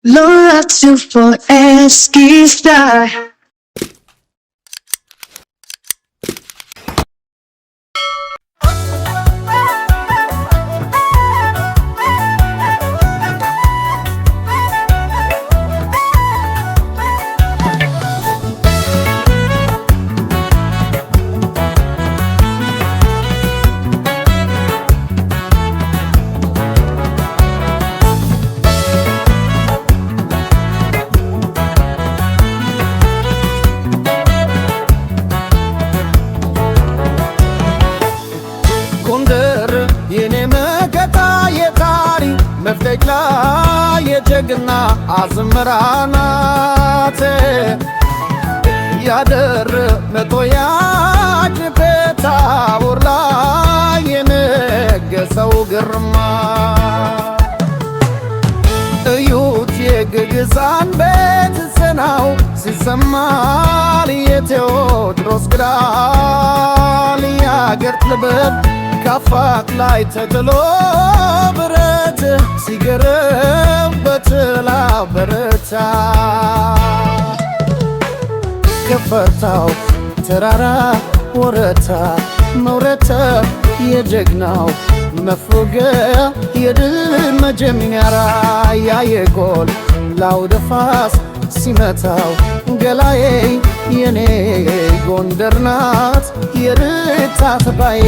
Laura to for Eski Star. መፍለቅላ የጀግና አዝምራናት ያደር መቶያጅ በታቦር ላይ የነገሰው ግርማ እዩት የግግዛን ቤት ጽናው ሲሰማል የቴዎድሮስ ግራል ያገር ልበት ካፋት ላይ ተጥሎ ብረት ሲገረበት ላበረታ ከፈታው ተራራ ወረታ መውረተ የጀግናው መፎገያ የድል መጀመሪያ ያየጎል ላውደፋስ ሲመታው ገላዬ የኔ ጎንደር ናት የርታት ባዬ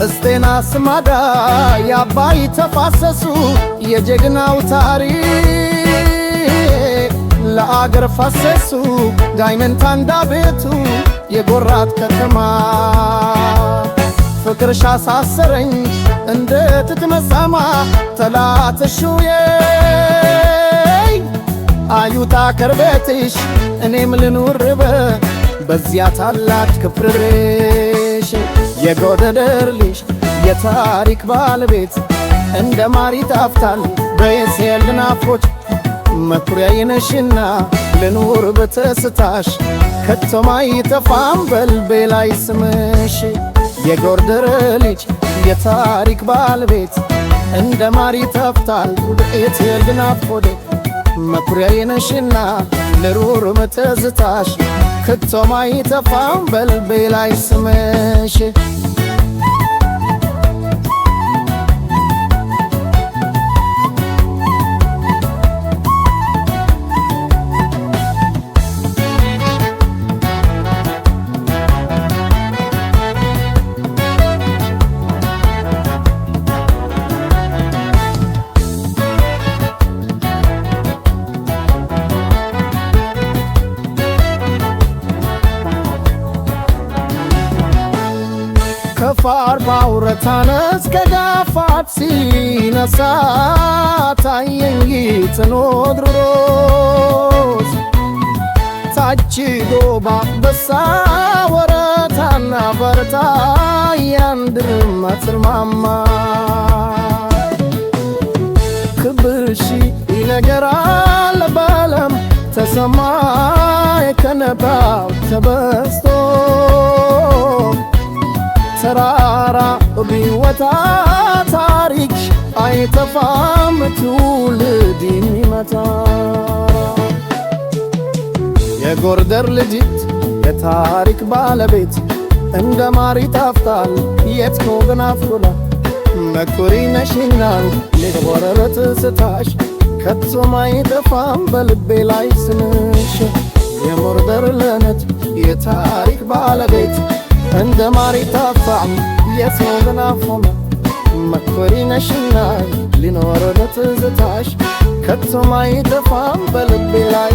እስቴና ስማዳ ያባይ ተፋሰሱ የጀግናው ታሪክ ለአገር ፈሰሱ ዳይመንት አንዳ ቤቱ የጎራት ከተማ ፍቅርሽ አሳሰረኝ እንደ ትትመሳማ ተላትሹዬ አዩታ ከርቤትሽ እኔም ልኑርበ በዚያ ታላቅ ክብርሽ የጎደደር ልጅ የታሪክ ባለቤት እንደ ማር ይጣፍጣል በየሴል ናፍቆት መኩሪያዬ ነሽና ልኑር በተስታሽ ከቶም አይጠፋም በልቤ ላይ ስምሽ የጎደር ልጅ የታሪክ ባለቤት እንደ ማር ይጣፍጣል በየሴል ናፍቆት መኩሪያዬ ነሽና ልኑር በተስታሽ ከቶም አይጠፋም በልቤ ላይ ስምሽ ከፋር ባውረታነስ ከጋፋት ሲነሳ ታየኝ ቴዎድሮስ ታችዶ ባበሳ ወረታና በረታ ያንድር መስማማ ክብርሺ ይነገራል ባለም ተሰማይ ከነባው ተበስቶ ተራራ ቢወጣ ታሪክ አይጠፋም ትውልድ የሚመታ የጎርደር ልጅት የታሪክ ባለቤት እንደ ማር ይጣፍጣል የት ነው ግን አፍላ መኩሪ ነሽና ለወረረት ስታሽ ከቶም አይጠፋም በልቤ ላይ ስምሽ የጎርደር ለነት የታሪክ ባለቤት እንደ ማር ይጣፍጣል የት ነው ግን አፍላ መኩሪ ነሽና ሊኖር በትዝታሽ ከቶም አይጠፋም በልቤ ላይ